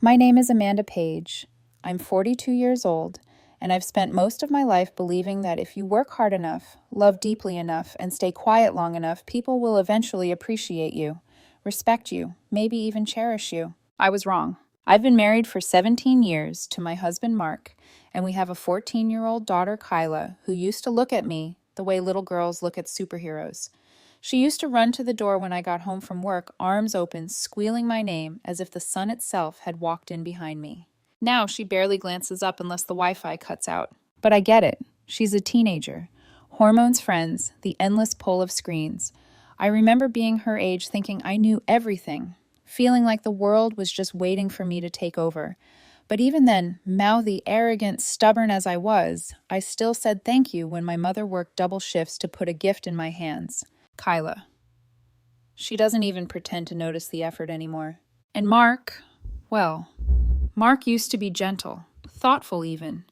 My name is Amanda Page. I'm 42 years old, and I've spent most of my life believing that if you work hard enough, love deeply enough, and stay quiet long enough, people will eventually appreciate you, respect you, maybe even cherish you. I was wrong. I've been married for 17 years to my husband Mark, and we have a 14-year-old daughter, Kyla, who used to look at me the way little girls look at superheroes. She used to run to the door when I got home from work, arms open, squealing my name as if the sun itself had walked in behind me. Now she barely glances up unless the Wi-Fi cuts out. But I get it. She's a teenager. Hormones, friends, the endless pull of screens. I remember being her age thinking I knew everything, feeling like the world was just waiting for me to take over. But even then, mouthy, arrogant, stubborn as I was, I still said thank you when my mother worked double shifts to put a gift in my hands. Kyla. She doesn't even pretend to notice the effort anymore. And Mark, well, Mark used to be gentle, thoughtful even.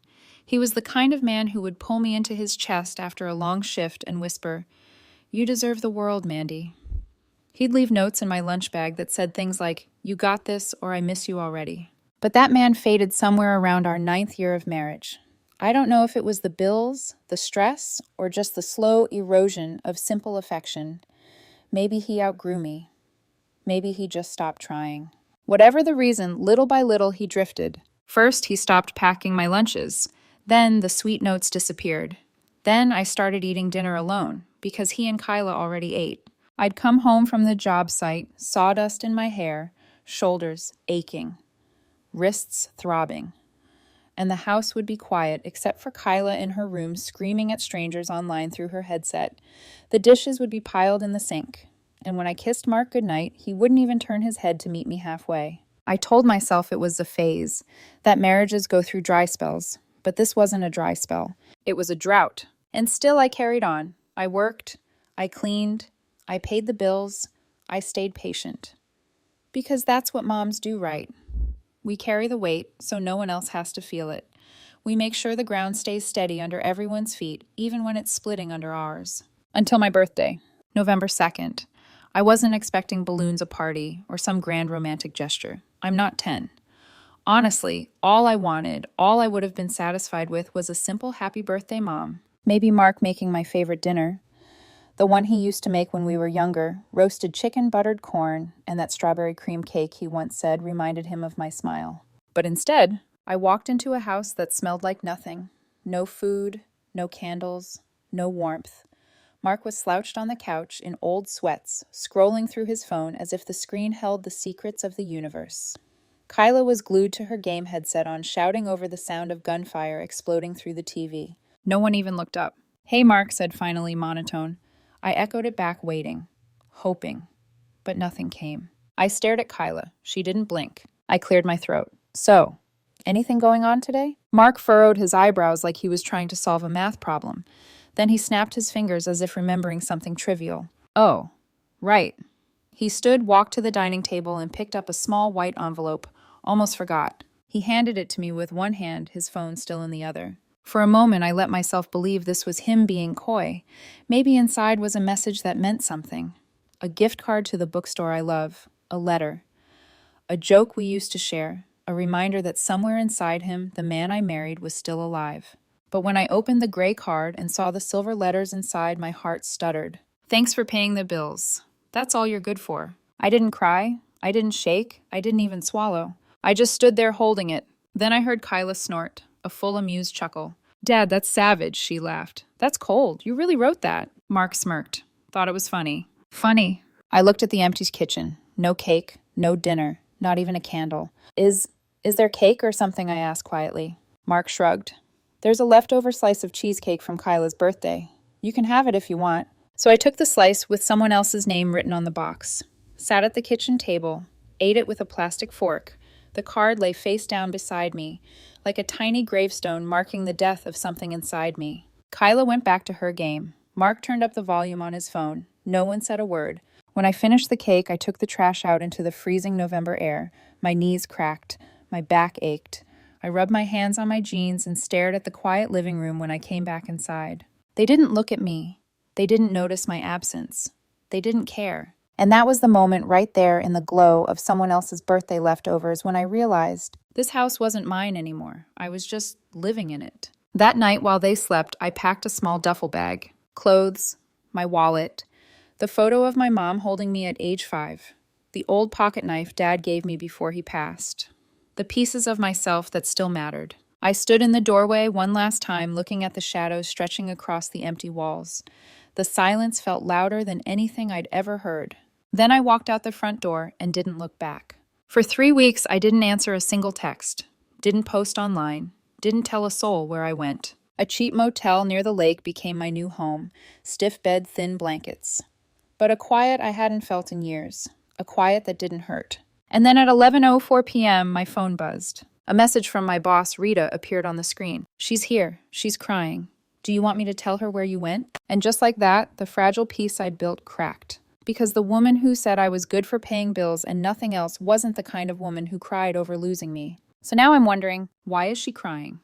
He was the kind of man who would pull me into his chest after a long shift and whisper, "You deserve the world, Mandy." He'd leave notes in my lunch bag that said things like, "You got this," or "I miss you already." But that man faded somewhere around our 9th year of marriage. I don't know if it was the bills, the stress, or just the slow erosion of simple affection. Maybe he outgrew me. Maybe he just stopped trying. Whatever the reason, little by little he drifted. First, he stopped packing my lunches. Then the sweet notes disappeared. Then I started eating dinner alone, because he and Kyla already ate. I'd come home from the job site, sawdust in my hair, shoulders aching, wrists throbbing. And the house would be quiet except for Kyla in her room screaming at strangers online through her headset. The dishes would be piled in the sink. And when I kissed Mark goodnight, he wouldn't even turn his head to meet me halfway. I told myself it was a phase, that marriages go through dry spells. But this wasn't a dry spell. It was a drought. And still I carried on. I worked, I cleaned, I paid the bills, I stayed patient. Because that's what moms do, right? We carry the weight so no one else has to feel it. We make sure the ground stays steady under everyone's feet, even when it's splitting under ours. Until my birthday, November 2nd. I wasn't expecting balloons, a party, or some grand romantic gesture. I'm not 10. Honestly, all I wanted, all I would have been satisfied with was a simple happy birthday, Mom. Maybe Mark making my favorite dinner. The one he used to make when we were younger, roasted chicken, buttered corn, and that strawberry cream cake he once said reminded him of my smile. But instead, I walked into a house that smelled like nothing. No food, no candles, no warmth. Mark was slouched on the couch in old sweats, scrolling through his phone as if the screen held the secrets of the universe. Kyla was glued to her game headset on, shouting over the sound of gunfire exploding through the TV. No one even looked up. "Hey, Mark," said finally, monotone. I echoed it back, waiting, hoping, but nothing came. I stared at Kyla. She didn't blink. I cleared my throat. "So, anything going on today?" Mark furrowed his eyebrows like he was trying to solve a math problem. Then he snapped his fingers as if remembering something trivial. "Oh, right." He stood, walked to the dining table, and picked up a small white envelope. Almost forgot. He handed it to me with one hand, his phone still in the other. For a moment, I let myself believe this was him being coy. Maybe inside was a message that meant something. A gift card to the bookstore I love. A letter. A joke we used to share. A reminder that somewhere inside him, the man I married was still alive. But when I opened the gray card and saw the silver letters inside, my heart stuttered. "Thanks for paying the bills. That's all you're good for." I didn't cry. I didn't shake. I didn't even swallow. I just stood there holding it. Then I heard Kyla snort, a full amused chuckle. "Dad, that's savage," she laughed. "That's cold. You really wrote that." Mark smirked. Thought it was funny. Funny. I looked at the empty kitchen. No cake, no dinner, not even a candle. Is there cake or something?" I asked quietly. Mark shrugged. "There's a leftover slice of cheesecake from Kyla's birthday. You can have it if you want." So I took the slice with someone else's name written on the box, sat at the kitchen table, ate it with a plastic fork. The card lay face down beside me, like a tiny gravestone marking the death of something inside me. Kyla went back to her game. Mark turned up the volume on his phone. No one said a word. When I finished the cake, I took the trash out into the freezing November air. My knees cracked. My back ached. I rubbed my hands on my jeans and stared at the quiet living room when I came back inside. They didn't look at me. They didn't notice my absence. They didn't care. And that was the moment right there in the glow of someone else's birthday leftovers when I realized this house wasn't mine anymore. I was just living in it. That night while they slept, I packed a small duffel bag, clothes, my wallet, the photo of my mom holding me at age 5, the old pocket knife Dad gave me before he passed, the pieces of myself that still mattered. I stood in the doorway one last time, looking at the shadows stretching across the empty walls. The silence felt louder than anything I'd ever heard. Then I walked out the front door and didn't look back. For 3 weeks, I didn't answer a single text, didn't post online, didn't tell a soul where I went. A cheap motel near the lake became my new home, stiff bed, thin blankets. But a quiet I hadn't felt in years, a quiet that didn't hurt. And then at 11:04 p.m., my phone buzzed. A message from my boss, Rita, appeared on the screen. "She's here. She's crying. Do you want me to tell her where you went?" And just like that, the fragile peace I'd built cracked. Because the woman who said I was good for paying bills and nothing else wasn't the kind of woman who cried over losing me. So now I'm wondering, why is she crying?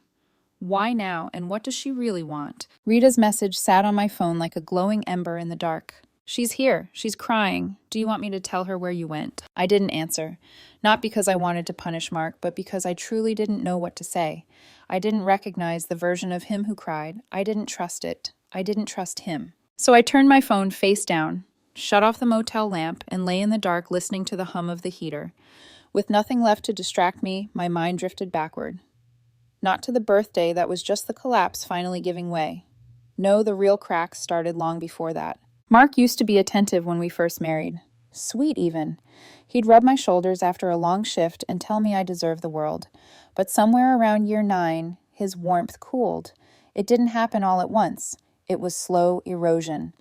Why now, and what does she really want? Rita's message sat on my phone like a glowing ember in the dark. "She's here. She's crying. Do you want me to tell her where you went?" I didn't answer. Not because I wanted to punish Mark, but because I truly didn't know what to say. I didn't recognize the version of him who cried. I didn't trust it. I didn't trust him. So I turned my phone face down, shut off the motel lamp, and lay in the dark listening to the hum of the heater. With nothing left to distract me, my mind drifted backward. Not to the birthday that was just the collapse finally giving way. No, the real cracks started long before that. Mark used to be attentive when we first married. Sweet, even. He'd rub my shoulders after a long shift and tell me I deserved the world. But somewhere around year 9, his warmth cooled. It didn't happen all at once. It was slow erosion.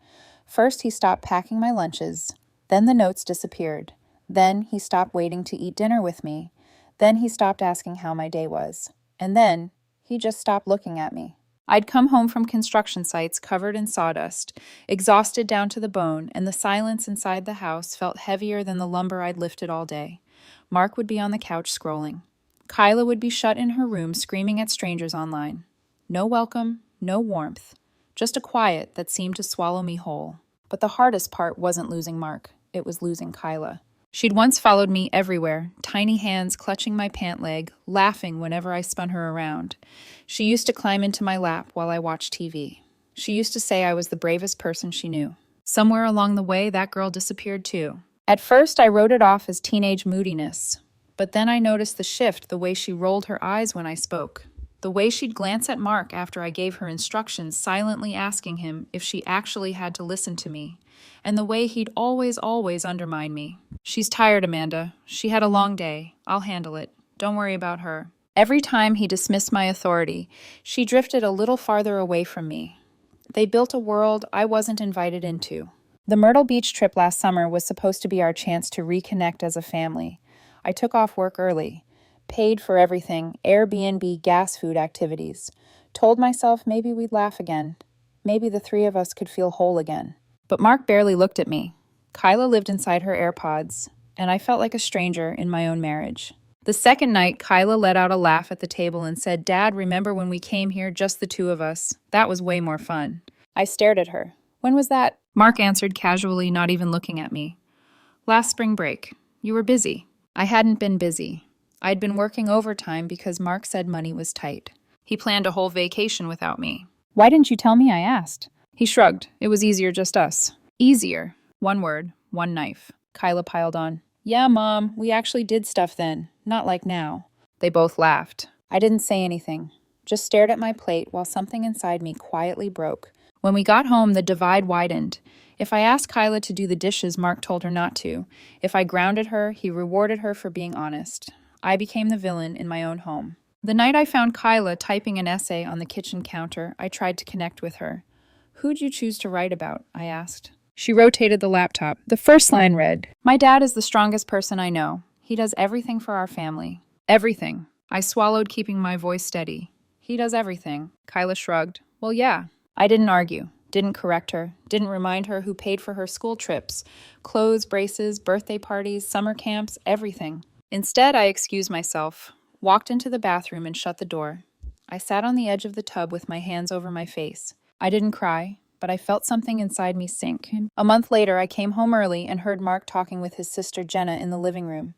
First, he stopped packing my lunches. Then the notes disappeared. Then he stopped waiting to eat dinner with me. Then he stopped asking how my day was. And then he just stopped looking at me. I'd come home from construction sites covered in sawdust, exhausted down to the bone, and the silence inside the house felt heavier than the lumber I'd lifted all day. Mark would be on the couch scrolling. Kyla would be shut in her room screaming at strangers online. No welcome, no warmth, just a quiet that seemed to swallow me whole. But the hardest part wasn't losing Mark, it was losing Kyla. She'd once followed me everywhere, tiny hands clutching my pant leg, laughing whenever I spun her around. She used to climb into my lap while I watched TV. She used to say I was the bravest person she knew. Somewhere along the way, that girl disappeared too. At first, I wrote it off as teenage moodiness, but then I noticed the shift, the way she rolled her eyes when I spoke. The way she'd glance at Mark after I gave her instructions, silently asking him if she actually had to listen to me. And the way he'd always undermine me. "She's tired, Amanda. She had a long day. I'll handle it. Don't worry about her." Every time he dismissed my authority, she drifted a little farther away from me. They built a world I wasn't invited into. The Myrtle Beach trip last summer was supposed to be our chance to reconnect as a family. I took off work early, paid for everything, Airbnb, gas, food, activities. Told myself maybe we'd laugh again. Maybe the 3 of us could feel whole again. But Mark barely looked at me. Kyla lived inside her AirPods, and I felt like a stranger in my own marriage. The second night, Kyla let out a laugh at the table and said, "Dad, remember when we came here, just the 2 of us? That was way more fun." I stared at her. "When was that?" Mark answered casually, not even looking at me. "Last spring break. You were busy." I hadn't been busy. I'd been working overtime because Mark said money was tight. He planned a whole vacation without me. "Why didn't you tell me?" I asked. He shrugged. "It was easier just us." Easier. One word, one knife. Kyla piled on. "Yeah, Mom, we actually did stuff then. Not like now." They both laughed. I didn't say anything, just stared at my plate while something inside me quietly broke. When we got home, the divide widened. If I asked Kyla to do the dishes, Mark told her not to. If I grounded her, he rewarded her for being honest. I became the villain in my own home. The night I found Kyla typing an essay on the kitchen counter, I tried to connect with her. "Who'd you choose to write about?" I asked. She rotated the laptop. The first line read, "My dad is the strongest person I know. He does everything for our family." Everything. I swallowed, keeping my voice steady. "He does everything." Kyla shrugged. "Well, yeah." I didn't argue, didn't correct her, didn't remind her who paid for her school trips, clothes, braces, birthday parties, summer camps, everything. Instead, I excused myself, walked into the bathroom and shut the door. I sat on the edge of the tub with my hands over my face. I didn't cry, but I felt something inside me sink. A month later, I came home early and heard Mark talking with his sister Jenna in the living room.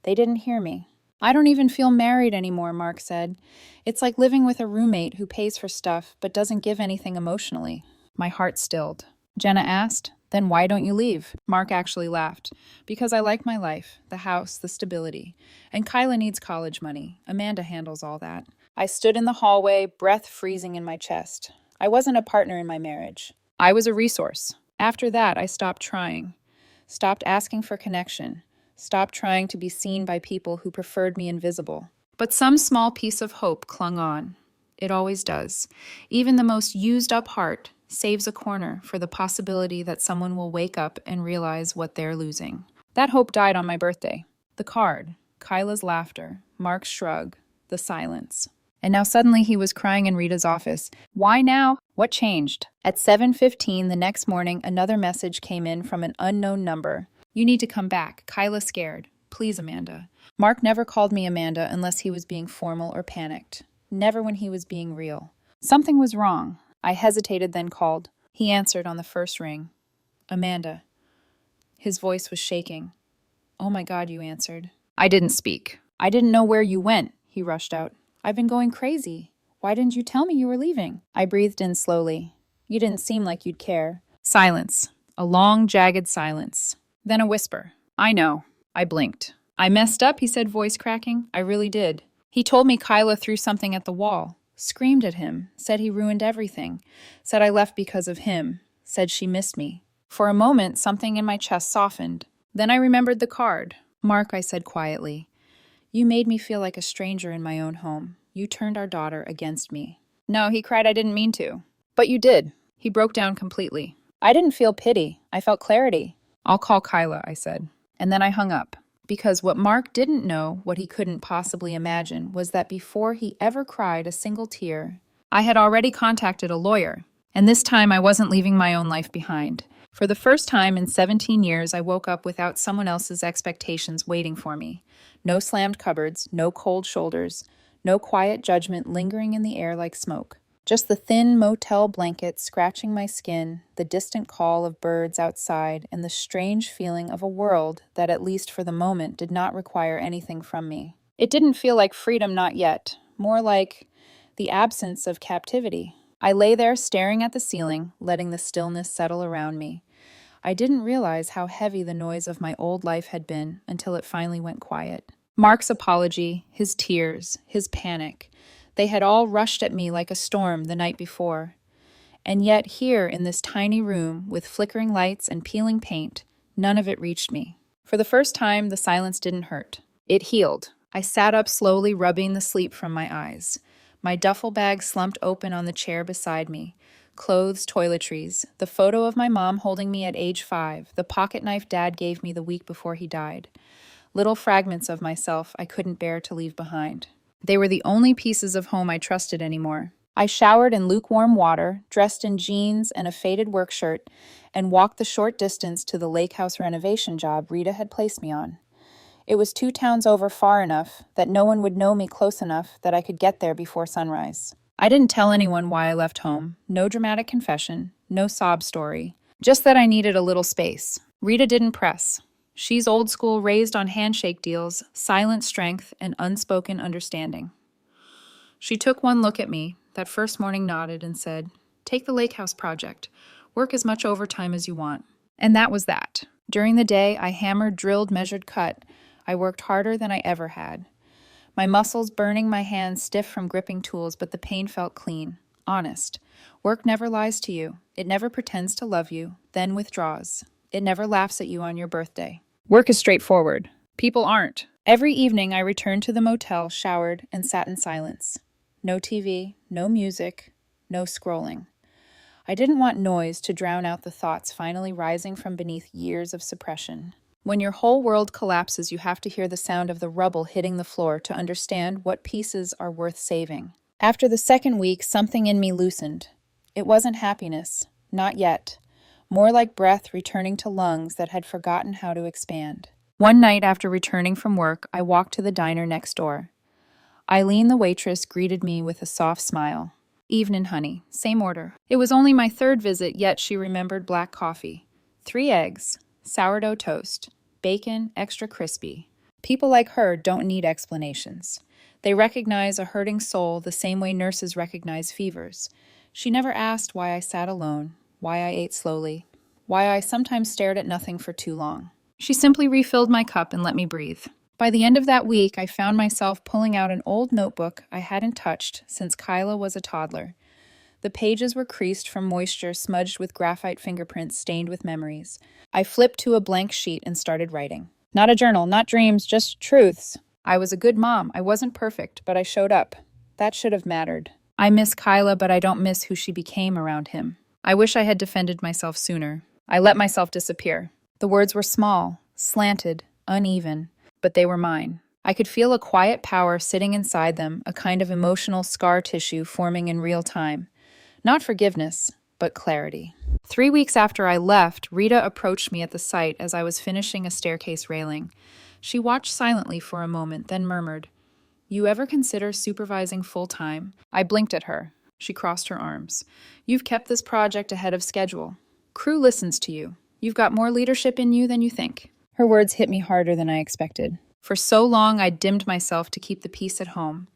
They didn't hear me. I don't even feel married anymore, Mark said. It's like living with a roommate who pays for stuff but doesn't give anything emotionally. My heart stilled. Jenna asked, "Then why don't you leave?" Mark actually laughed. "Because I like my life, the house, the stability. And Kyla needs college money. Amanda handles all that." I stood in the hallway, breath freezing in my chest. I wasn't a partner in my marriage. I was a resource. After that, I stopped trying. Stopped asking for connection. Stopped trying to be seen by people who preferred me invisible. But some small piece of hope clung on. It always does. Even the most used-up heart saves a corner for the possibility that someone will wake up and realize what they're losing. That hope died on my birthday. The card, Kyla's laughter, Mark's shrug, the silence. And now suddenly he was crying in Rita's office. Why now? What changed? At 7:15 the next morning, another message came in from an unknown number. "You need to come back. Kyla's scared. Please, Amanda." Mark never called me Amanda unless he was being formal or panicked. Never when he was being real. Something was wrong. I hesitated, then called. He answered on the first ring. "Amanda." His voice was shaking. "Oh my God," you answered. I didn't speak. "I didn't know where you went," he rushed out. "I've been going crazy. Why didn't you tell me you were leaving?" I breathed in slowly. "You didn't seem like you'd care." Silence. A long, jagged silence. Then a whisper. "I know." I blinked. "I messed up," he said, voice cracking. "I really did. He told me Kyla threw something at the wall. Screamed at him. Said he ruined everything. Said I left because of him. Said she missed me." For a moment, something in my chest softened. Then I remembered the card. "Mark," I said quietly, "you made me feel like a stranger in my own home. You turned our daughter against me." "No," he cried, "I didn't mean to." "But you did." He broke down completely. I didn't feel pity. I felt clarity. "I'll call Kyla," I said. And then I hung up. Because what Mark didn't know, what he couldn't possibly imagine, was that before he ever cried a single tear, I had already contacted a lawyer. And this time I wasn't leaving my own life behind. For the first time in 17 years, I woke up without someone else's expectations waiting for me. No slammed cupboards, no cold shoulders, no quiet judgment lingering in the air like smoke. Just the thin motel blanket scratching my skin, the distant call of birds outside, and the strange feeling of a world that, at least for the moment, did not require anything from me. It didn't feel like freedom, not yet. More like the absence of captivity. I lay there staring at the ceiling, letting the stillness settle around me. I didn't realize how heavy the noise of my old life had been until it finally went quiet. Mark's apology, his tears, his panic, they had all rushed at me like a storm the night before. And yet here in this tiny room with flickering lights and peeling paint, none of it reached me. For the first time, the silence didn't hurt. It healed. I sat up slowly, rubbing the sleep from my eyes. My duffel bag slumped open on the chair beside me. Clothes, toiletries, the photo of my mom holding me at age 5, the pocket knife Dad gave me the week before he died. Little fragments of myself I couldn't bear to leave behind. They were the only pieces of home I trusted anymore. I showered in lukewarm water, dressed in jeans and a faded work shirt, and walked the short distance to the lake house renovation job Rita had placed me on. It was 2 towns over far enough that no one would know me close enough that I could get there before sunrise. I didn't tell anyone why I left home. No dramatic confession, no sob story. Just that I needed a little space. Rita didn't press. She's old school, raised on handshake deals, silent strength, and unspoken understanding. She took one look at me, that first morning nodded and said, "Take the lake house project. Work as much overtime as you want." And that was that. During the day, I hammered, drilled, measured, cut. I worked harder than I ever had. My muscles burning, my hands stiff from gripping tools, but the pain felt clean, honest. Work never lies to you. It never pretends to love you, then withdraws. It never laughs at you on your birthday. Work is straightforward. People aren't. Every evening I returned to the motel, showered, and sat in silence. No TV, no music, no scrolling. I didn't want noise to drown out the thoughts finally rising from beneath years of suppression. When your whole world collapses, you have to hear the sound of the rubble hitting the floor to understand what pieces are worth saving. After the second week, something in me loosened. It wasn't happiness, not yet. More like breath returning to lungs that had forgotten how to expand. One night after returning from work, I walked to the diner next door. Eileen, the waitress, greeted me with a soft smile. Evenin', honey. Same order. It was only my third visit, yet she remembered black coffee. 3 eggs, sourdough toast, bacon, extra crispy. People like her don't need explanations. They recognize a hurting soul the same way nurses recognize fevers. She never asked why I sat alone, why I ate slowly, why I sometimes stared at nothing for too long. She simply refilled my cup and let me breathe. By the end of that week, I found myself pulling out an old notebook I hadn't touched since Kyla was a toddler. The pages were creased from moisture, smudged with graphite fingerprints stained with memories. I flipped to a blank sheet and started writing. Not a journal, not dreams, just truths. I was a good mom. I wasn't perfect, but I showed up. That should have mattered. I miss Kyla, but I don't miss who she became around him. I wish I had defended myself sooner. I let myself disappear. The words were small, slanted, uneven, but they were mine. I could feel a quiet power sitting inside them, a kind of emotional scar tissue forming in real time. Not forgiveness, but clarity. 3 weeks after I left, Rita approached me at the site as I was finishing a staircase railing. She watched silently for a moment, then murmured, "You ever consider supervising full-time?" I blinked at her. She crossed her arms. "You've kept this project ahead of schedule. Crew listens to you. You've got more leadership in you than you think." Her words hit me harder than I expected. For so long, I dimmed myself to keep the peace at home,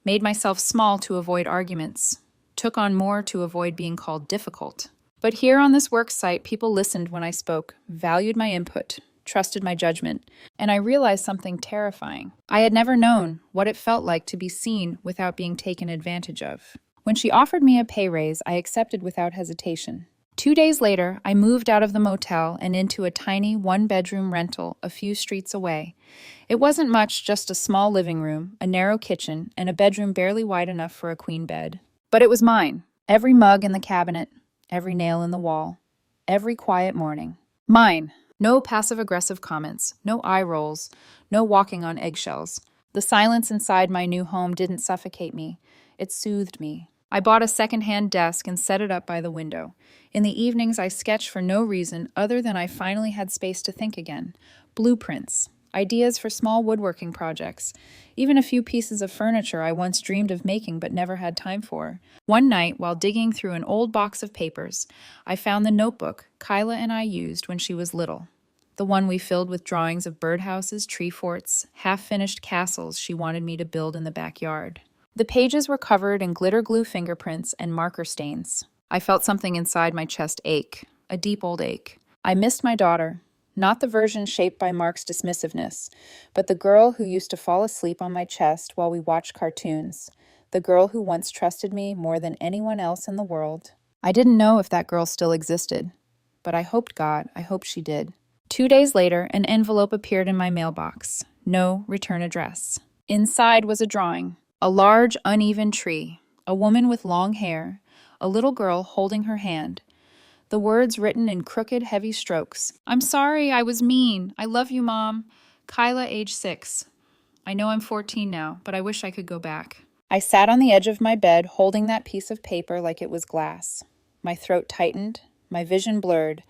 made myself small to avoid arguments, took on more to avoid being called difficult. But here on this work site, people listened when I spoke, valued my input, trusted my judgment, and I realized something terrifying. I had never known what it felt like to be seen without being taken advantage of. When she offered me a pay raise, I accepted without hesitation. 2 days later, I moved out of the motel and into a tiny one-bedroom rental a few streets away. It wasn't much, just a small living room, a narrow kitchen, and a bedroom barely wide enough for a queen bed. But it was mine. Every mug in the cabinet, every nail in the wall, every quiet morning. Mine. No passive-aggressive comments, no eye rolls, no walking on eggshells. The silence inside my new home didn't suffocate me. It soothed me. I bought a second-hand desk and set it up by the window. In the evenings, I sketched for no reason other than I finally had space to think again. Blueprints, ideas for small woodworking projects, even a few pieces of furniture I once dreamed of making but never had time for. One night, while digging through an old box of papers, I found the notebook Kyla and I used when she was little. The one we filled with drawings of birdhouses, tree forts, half-finished castles she wanted me to build in the backyard. The pages were covered in glitter glue fingerprints and marker stains. I felt something inside my chest ache, a deep old ache. I missed my daughter, not the version shaped by Mark's dismissiveness, but the girl who used to fall asleep on my chest while we watched cartoons, the girl who once trusted me more than anyone else in the world. I didn't know if that girl still existed, but I hoped she did. 2 days later, an envelope appeared in my mailbox. No return address. Inside was a drawing. A large, uneven tree, a woman with long hair, a little girl holding her hand. The words written in crooked, heavy strokes. "I'm sorry, I was mean. I love you, Mom. Kyla, age 6. I know I'm 14 now, but I wish I could go back." I sat on the edge of my bed, holding that piece of paper like it was glass. My throat tightened, my vision blurred,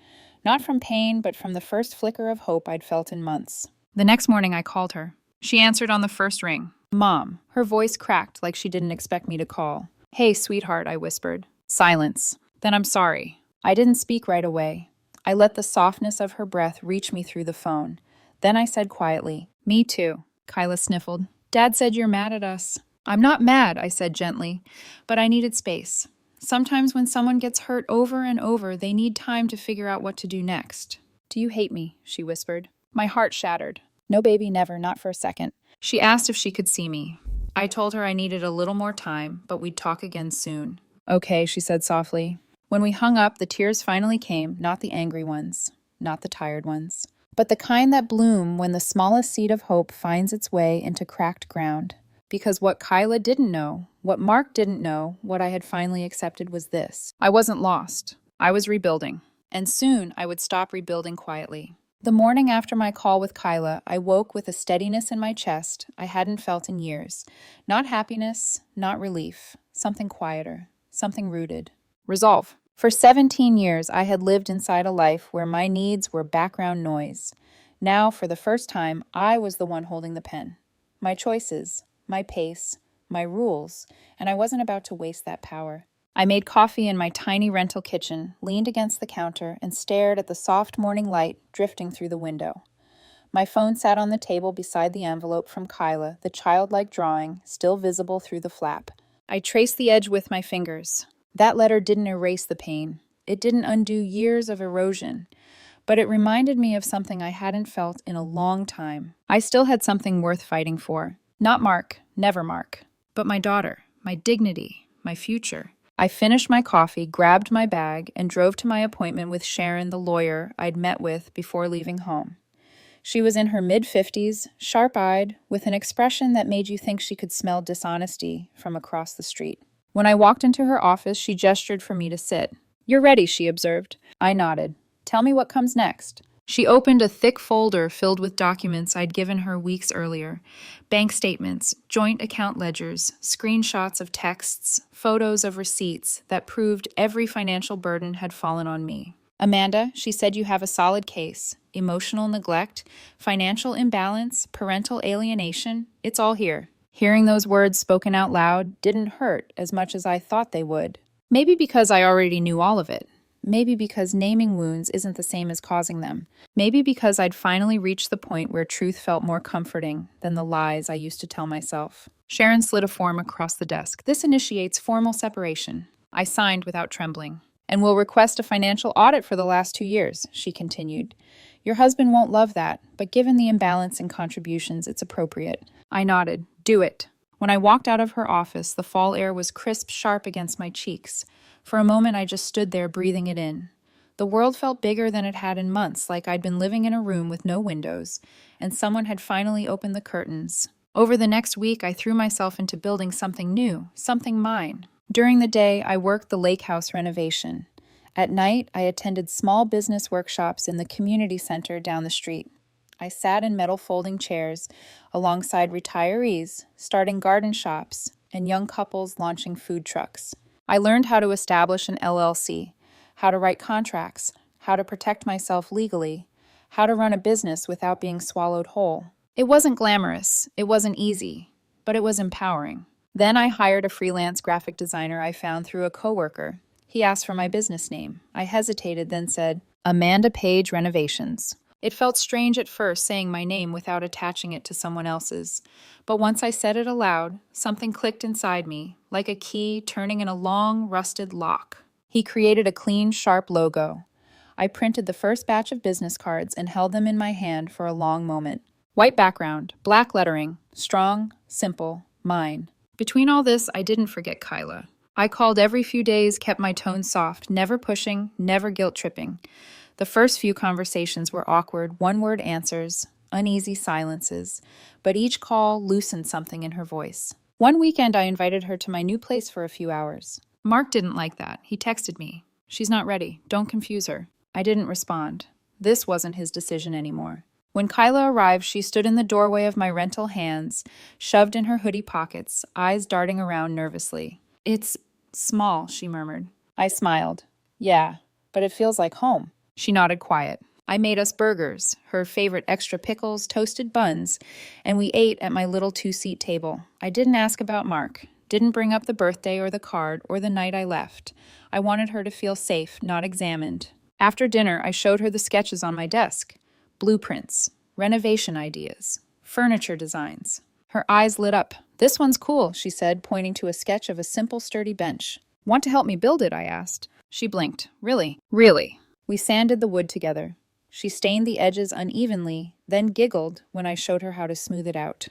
not from pain, but from the first flicker of hope I'd felt in months. The next morning, I called her. She answered on the first ring. "Mom." Her voice cracked like she didn't expect me to call. "Hey, sweetheart," I whispered. Silence. "Then I'm sorry." I didn't speak right away. I let the softness of her breath reach me through the phone. Then I said quietly, "Me too." Kyla sniffled. "Dad said you're mad at us." "I'm not mad," I said gently, but I needed space. Sometimes when someone gets hurt over and over, they need time to figure out what to do next. "Do you hate me?" she whispered. My heart shattered. "No, baby, never, not for a second." She asked if she could see me. I told her I needed a little more time, but we'd talk again soon. "Okay," she said softly. When we hung up, the tears finally came, not the angry ones, not the tired ones, but the kind that bloom when the smallest seed of hope finds its way into cracked ground. Because what Kyla didn't know, what Mark didn't know, what I had finally accepted was this. I wasn't lost. I was rebuilding. And soon I would stop rebuilding quietly. The morning after my call with Kyla, I woke with a steadiness in my chest I hadn't felt in years. Not happiness, not relief. Something quieter, something rooted. Resolve. For 17 years, I had lived inside a life where my needs were background noise. Now, for the first time, I was the one holding the pen. My choices, my pace, my rules, and I wasn't about to waste that power. I made coffee in my tiny rental kitchen, leaned against the counter, and stared at the soft morning light drifting through the window. My phone sat on the table beside the envelope from Kyla, the childlike drawing still visible through the flap. I traced the edge with my fingers. That letter didn't erase the pain. It didn't undo years of erosion. But it reminded me of something I hadn't felt in a long time. I still had something worth fighting for. Not Mark, never Mark, but my daughter, my dignity, my future. I finished my coffee, grabbed my bag, and drove to my appointment with Sharon, the lawyer I'd met with before leaving home. She was in her mid-50s, sharp-eyed, with an expression that made you think she could smell dishonesty from across the street. When I walked into her office, she gestured for me to sit. "You're ready," she observed. I nodded. "Tell me what comes next." She opened a thick folder filled with documents I'd given her weeks earlier. Bank statements, joint account ledgers, screenshots of texts, photos of receipts that proved every financial burden had fallen on me. "Amanda," she said, "you have a solid case. Emotional neglect, financial imbalance, parental alienation, it's all here." Hearing those words spoken out loud didn't hurt as much as I thought they would. Maybe because I already knew all of it. Maybe because naming wounds isn't the same as causing them. Maybe because I'd finally reached the point where truth felt more comforting than the lies I used to tell myself. Sharon slid a form across the desk. "This initiates formal separation." I signed without trembling. "And will request a financial audit for the last 2 years," she continued. "Your husband won't love that, but given the imbalance in contributions, it's appropriate." I nodded. "Do it." When I walked out of her office, the fall air was crisp, sharp against my cheeks. For a moment, I just stood there, breathing it in. The world felt bigger than it had in months, like I'd been living in a room with no windows, and someone had finally opened the curtains. Over the next week, I threw myself into building something new, something mine. During the day, I worked the lake house renovation. At night, I attended small business workshops in the community center down the street. I sat in metal folding chairs alongside retirees, starting garden shops, and young couples launching food trucks. I learned how to establish an LLC, how to write contracts, how to protect myself legally, how to run a business without being swallowed whole. It wasn't glamorous, it wasn't easy, but it was empowering. Then I hired a freelance graphic designer I found through a coworker. He asked for my business name. I hesitated, then said, "Amanda Page Renovations." It felt strange at first saying my name without attaching it to someone else's. But once I said it aloud, something clicked inside me, like a key turning in a long, rusted lock. He created a clean, sharp logo. I printed the first batch of business cards and held them in my hand for a long moment. White background, black lettering, strong, simple, mine. Between all this, I didn't forget Kyla. I called every few days, kept my tone soft, never pushing, never guilt-tripping. The first few conversations were awkward, one-word answers, uneasy silences, but each call loosened something in her voice. One weekend, I invited her to my new place for a few hours. Mark didn't like that. He texted me, "She's not ready. Don't confuse her." I didn't respond. This wasn't his decision anymore. When Kyla arrived, she stood in the doorway of my rental, hands shoved in her hoodie pockets, eyes darting around nervously. "It's small," she murmured. I smiled. "Yeah, but it feels like home." She nodded quiet. I made us burgers, her favorite extra pickles, toasted buns, and we ate at my little 2-seat table. I didn't ask about Mark, didn't bring up the birthday or the card or the night I left. I wanted her to feel safe, not examined. After dinner, I showed her the sketches on my desk. Blueprints, renovation ideas, furniture designs. Her eyes lit up. "This one's cool," she said, pointing to a sketch of a simple, sturdy bench. "Want to help me build it?" I asked. She blinked. "Really?" "Really." We sanded the wood together. She stained the edges unevenly, then giggled when I showed her how to smooth it out.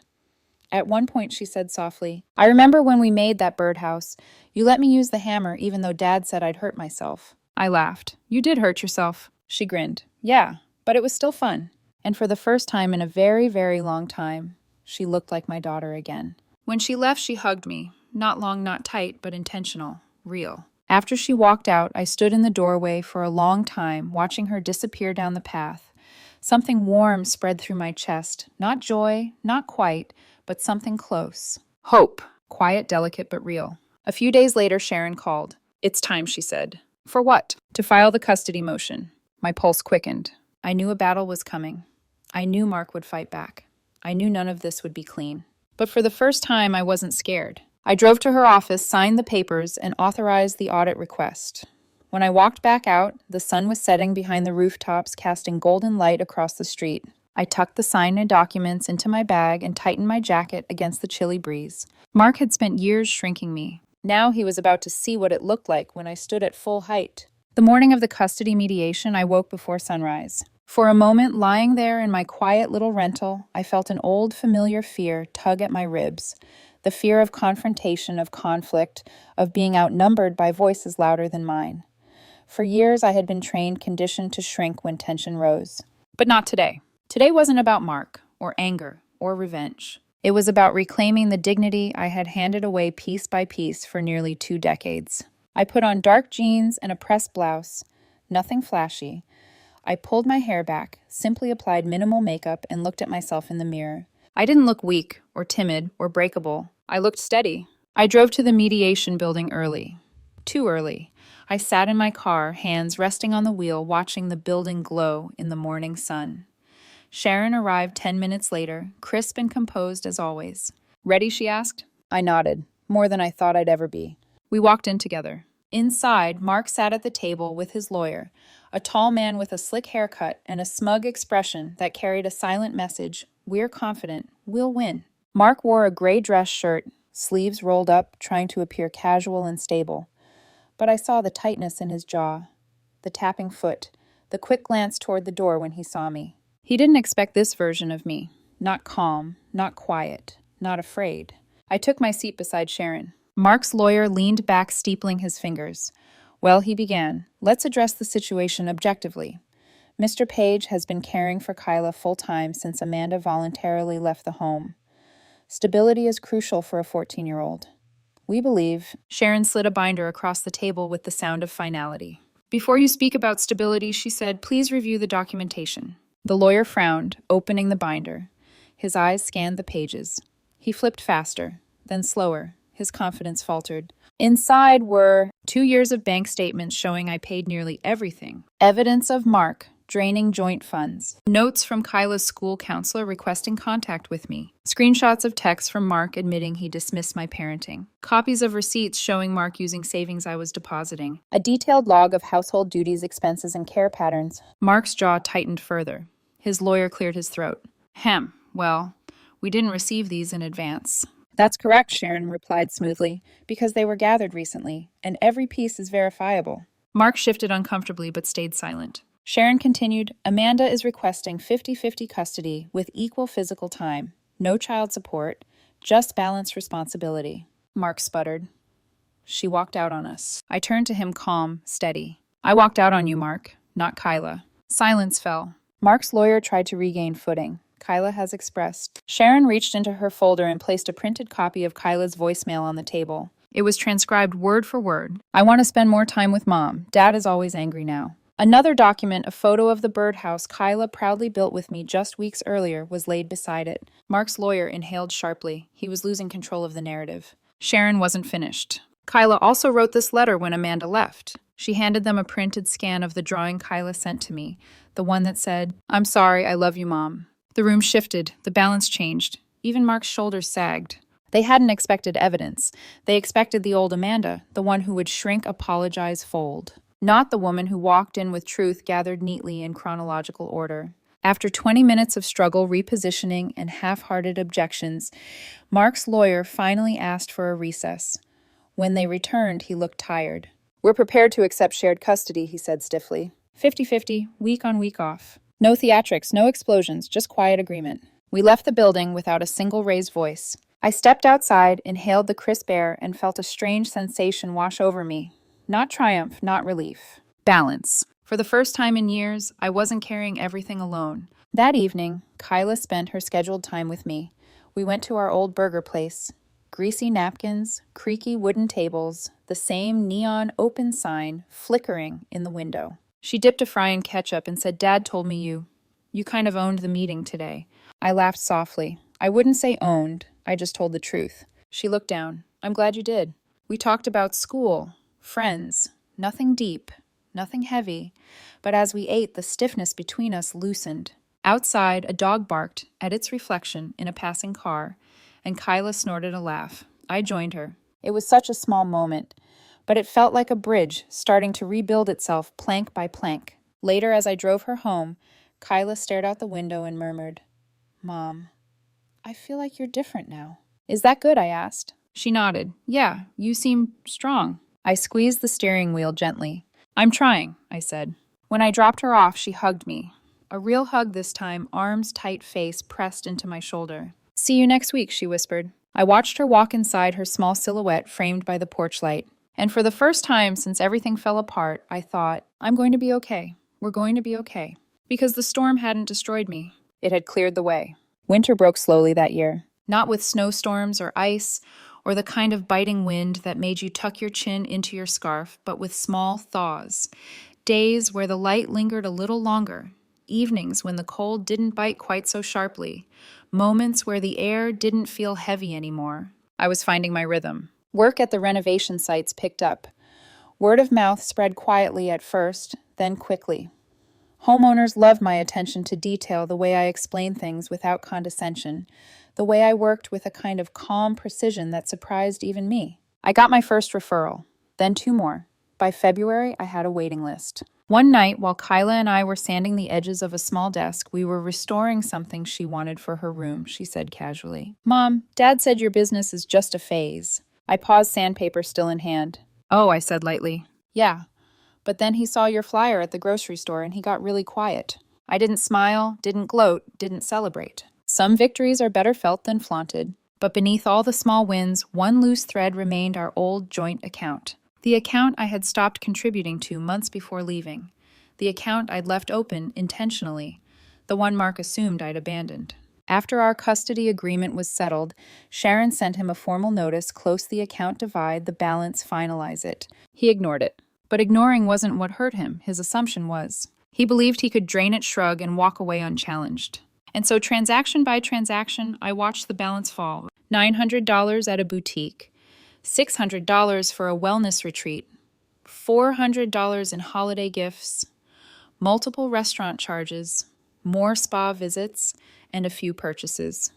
At one point, she said softly, "I remember when we made that birdhouse. You let me use the hammer even though Dad said I'd hurt myself." I laughed. "You did hurt yourself." She grinned. "Yeah, but it was still fun." And for the first time in a very, very long time, she looked like my daughter again. When she left, she hugged me. Not long, not tight, but intentional, real. After she walked out, I stood in the doorway for a long time, watching her disappear down the path. Something warm spread through my chest. Not joy, not quite, but something close. Hope. Quiet, delicate, but real. A few days later, Sharon called. "It's time," she said. "For what?" "To file the custody motion." My pulse quickened. I knew a battle was coming. I knew Mark would fight back. I knew none of this would be clean. But for the first time, I wasn't scared. I drove to her office, signed the papers, and authorized the audit request. When I walked back out, the sun was setting behind the rooftops, casting golden light across the street. I tucked the signed documents into my bag and tightened my jacket against the chilly breeze. Mark had spent years shrinking me. Now he was about to see what it looked like when I stood at full height. The morning of the custody mediation, I woke before sunrise. For a moment, lying there in my quiet little rental, I felt an old familiar fear tug at my ribs. The fear of confrontation, of conflict, of being outnumbered by voices louder than mine. For years, I had been trained, conditioned to shrink when tension rose. But not today. Today wasn't about Mark, or anger, or revenge. It was about reclaiming the dignity I had handed away piece by piece for nearly 2 decades. I put on dark jeans and a pressed blouse, nothing flashy. I pulled my hair back, simply applied minimal makeup, and looked at myself in the mirror. I didn't look weak, or timid, or breakable. I looked steady. I drove to the mediation building early. Too early. I sat in my car, hands resting on the wheel, watching the building glow in the morning sun. Sharon arrived 10 minutes later, crisp and composed as always. "Ready?" she asked. I nodded, more than I thought I'd ever be. We walked in together. Inside, Mark sat at the table with his lawyer, a tall man with a slick haircut and a smug expression that carried a silent message: "We're confident. We'll win." Mark wore a gray dress shirt, sleeves rolled up, trying to appear casual and stable. But I saw the tightness in his jaw, the tapping foot, the quick glance toward the door when he saw me. He didn't expect this version of me. Not calm, not quiet, not afraid. I took my seat beside Sharon. Mark's lawyer leaned back, steepling his fingers. "Well," he began, "let's address the situation objectively. Mr. Page has been caring for Kyla full-time since Amanda voluntarily left the home. Stability is crucial for a 14-year-old. We believe—" Sharon slid a binder across the table with the sound of finality. "Before you speak about stability," she said, "please review the documentation." The lawyer frowned, opening the binder. His eyes scanned the pages. He flipped faster, then slower. His confidence faltered. Inside were 2 years of bank statements showing I paid nearly everything. Evidence of Mark draining joint funds. Notes from Kyla's school counselor requesting contact with me. Screenshots of texts from Mark admitting he dismissed my parenting. Copies of receipts showing Mark using savings I was depositing. A detailed log of household duties, expenses, and care patterns. Mark's jaw tightened further. His lawyer cleared his throat. Well, we didn't receive these in advance." "That's correct," Sharon replied smoothly, "because they were gathered recently, and every piece is verifiable." Mark shifted uncomfortably but stayed silent. Sharon continued, "Amanda is requesting 50-50 custody with equal physical time. No child support, just balanced responsibility." Mark sputtered. "She walked out on us." I turned to him, calm, steady. "I walked out on you, Mark, not Kyla." Silence fell. Mark's lawyer tried to regain footing. "Kyla has expressed." Sharon reached into her folder and placed a printed copy of Kyla's voicemail on the table. It was transcribed word for word. "I want to spend more time with Mom. Dad is always angry now." Another document, a photo of the birdhouse Kyla proudly built with me just weeks earlier, was laid beside it. Mark's lawyer inhaled sharply. He was losing control of the narrative. Sharon wasn't finished. "Kyla also wrote this letter when Amanda left." She handed them a printed scan of the drawing Kyla sent to me, the one that said, "I'm sorry, I love you, Mom." The room shifted. The balance changed. Even Mark's shoulders sagged. They hadn't expected evidence. They expected the old Amanda, the one who would shrink, apologize, fold. Not the woman who walked in with truth gathered neatly in chronological order. After 20 minutes of struggle, repositioning, and half-hearted objections, Mark's lawyer finally asked for a recess. When they returned, he looked tired. "We're prepared to accept shared custody," he said stiffly. 50-50, week on, week off. No theatrics, no explosions, just quiet agreement. We left the building without a single raised voice. I stepped outside, inhaled the crisp air, and felt a strange sensation wash over me. Not triumph, not relief. Balance. For the first time in years, I wasn't carrying everything alone. That evening, Kyla spent her scheduled time with me. We went to our old burger place. Greasy napkins, creaky wooden tables, the same neon open sign flickering in the window. She dipped a fry in ketchup and said, "Dad told me you kind of owned the meeting today." I laughed softly. I wouldn't say owned, I just told the truth. She looked down. "I'm glad you did. We talked about school, friends, nothing deep, nothing heavy, but as we ate, the stiffness between us loosened. Outside, a dog barked at its reflection in a passing car, and Kyla snorted a laugh. I joined her. It was such a small moment, but it felt like a bridge starting to rebuild itself plank by plank. Later, as I drove her home, Kyla stared out the window and murmured, "Mom, I feel like you're different now." "Is that good?" I asked. She nodded. "Yeah, you seem strong." I squeezed the steering wheel gently. "I'm trying," I said. When I dropped her off, she hugged me. A real hug this time, arms tight, face pressed into my shoulder. "See you next week," she whispered. I watched her walk inside, her small silhouette framed by the porch light. And for the first time since everything fell apart, I thought, I'm going to be okay. We're going to be okay. Because the storm hadn't destroyed me. It had cleared the way. Winter broke slowly that year. Not with snowstorms or ice, or the kind of biting wind that made you tuck your chin into your scarf, but with small thaws. Days where the light lingered a little longer. Evenings when the cold didn't bite quite so sharply. Moments where the air didn't feel heavy anymore. I was finding my rhythm. Work at the renovation sites picked up. Word of mouth spread quietly at first, then quickly. Homeowners loved my attention to detail, the way I explained things without condescension, the way I worked with a kind of calm precision that surprised even me. I got my first referral, then 2 more. By February, I had a waiting list. One night, while Kyla and I were sanding the edges of a small desk, we were restoring something she wanted for her room, she said casually. "Mom, Dad said your business is just a phase." I paused, sandpaper still in hand. "Oh," I said lightly. "Yeah, but then he saw your flyer at the grocery store and he got really quiet." I didn't smile, didn't gloat, didn't celebrate. Some victories are better felt than flaunted. But beneath all the small wins, one loose thread remained: our old joint account. The account I had stopped contributing to months before leaving. The account I'd left open intentionally. The one Mark assumed I'd abandoned. After our custody agreement was settled, Sharon sent him a formal notice: close the account, divide the balance, finalize it. He ignored it. But ignoring wasn't what hurt him, his assumption was. He believed he could drain it, shrug, and walk away unchallenged. And so transaction by transaction, I watched the balance fall. $900 at a boutique, $600 for a wellness retreat, $400 in holiday gifts, multiple restaurant charges, more spa visits, and a few purchases.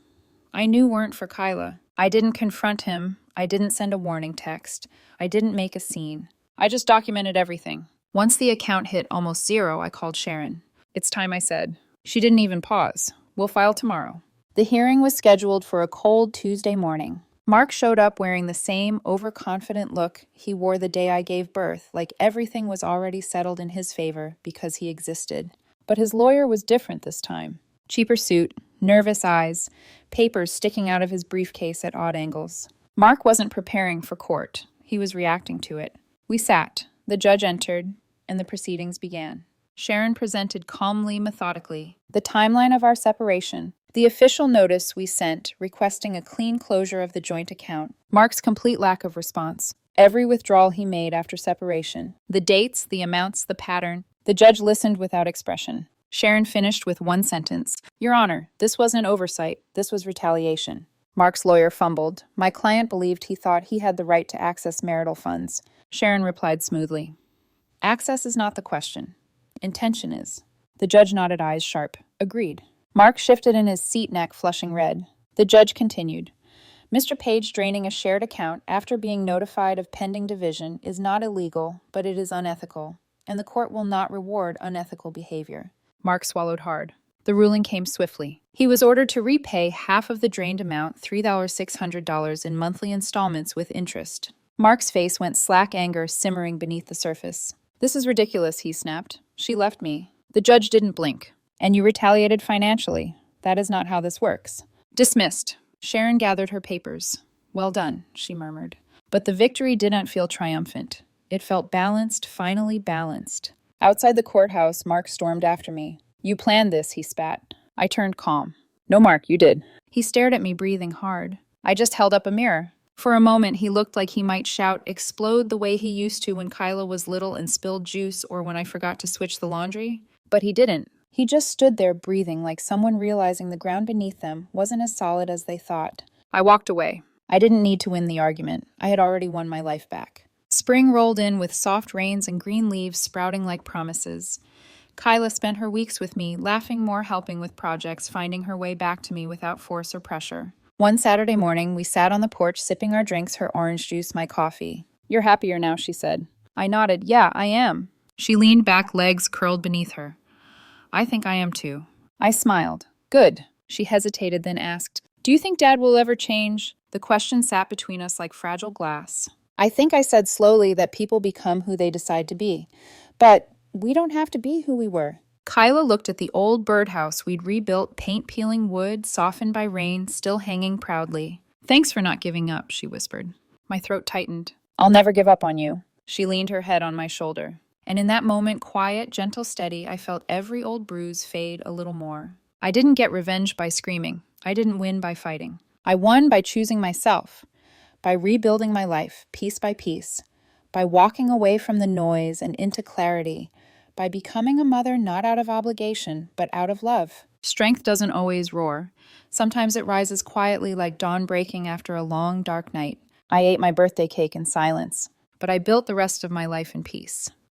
I knew weren't for Kyla. I didn't confront him. I didn't send a warning text. I didn't make a scene. I just documented everything. Once the account hit almost zero, I called Sharon. "It's time," I said. She didn't even pause. "We'll file tomorrow." The hearing was scheduled for a cold Tuesday morning. Mark showed up wearing the same overconfident look he wore the day I gave birth, like everything was already settled in his favor because he existed. But his lawyer was different this time. Cheaper suit, nervous eyes, papers sticking out of his briefcase at odd angles. Mark wasn't preparing for court. He was reacting to it. We sat. The judge entered, and the proceedings began. Sharon presented calmly, methodically, the timeline of our separation, the official notice we sent requesting a clean closure of the joint account, Mark's complete lack of response, every withdrawal he made after separation, the dates, the amounts, the pattern. The judge listened without expression. Sharon finished with one sentence: "Your Honor, this wasn't oversight. This was retaliation." Mark's lawyer fumbled. My client believed he thought he had the right to access marital funds. Sharon replied smoothly, "Access is not the question. Intention is." The judge nodded, eyes sharp. "Agreed." Mark shifted in his seat, neck flushing red. The judge continued. "Mr. Page draining a shared account after being notified of pending division is not illegal, but it is unethical, and the court will not reward unethical behavior." Mark swallowed hard. The ruling came swiftly. He was ordered to repay half of the drained amount, $3,600, in monthly installments with interest. Mark's face went slack, anger simmering beneath the surface. "This is ridiculous," he snapped. "She left me." The judge didn't blink. "And you retaliated financially. That is not how this works." "Dismissed." Sharon gathered her papers. "Well done," she murmured. But the victory didn't feel triumphant. It felt balanced, finally balanced. Outside the courthouse, Mark stormed after me. "You planned this," he spat. I turned calm. "No, Mark, you did." He stared at me, breathing hard. I just held up a mirror. For a moment, he looked like he might shout, explode the way he used to when Kyla was little and spilled juice, or when I forgot to switch the laundry. But he didn't. He just stood there breathing, like someone realizing the ground beneath them wasn't as solid as they thought. I walked away. I didn't need to win the argument. I had already won my life back. Spring rolled in with soft rains and green leaves sprouting like promises. Kyla spent her weeks with me, laughing more, helping with projects, finding her way back to me without force or pressure. One Saturday morning, we sat on the porch sipping our drinks, her orange juice, my coffee. "You're happier now," she said. I nodded. "Yeah, I am." She leaned back, legs curled beneath her. "I think I am too." I smiled. "Good." She hesitated, then asked, "Do you think Dad will ever change?" The question sat between us like fragile glass. I think I said slowly that people become who they decide to be. But we don't have to be who we were. Kyla looked at the old birdhouse we'd rebuilt, paint-peeling wood, softened by rain, still hanging proudly. "Thanks for not giving up," she whispered. My throat tightened. "I'll never give up on you." She leaned her head on my shoulder. And in that moment, quiet, gentle, steady, I felt every old bruise fade a little more. I didn't get revenge by screaming. I didn't win by fighting. I won by choosing myself, by rebuilding my life, piece by piece, by walking away from the noise and into clarity, by becoming a mother not out of obligation, but out of love. Strength doesn't always roar. Sometimes it rises quietly like dawn breaking after a long, dark night. I ate my birthday cake in silence, but I built the rest of my life in peace.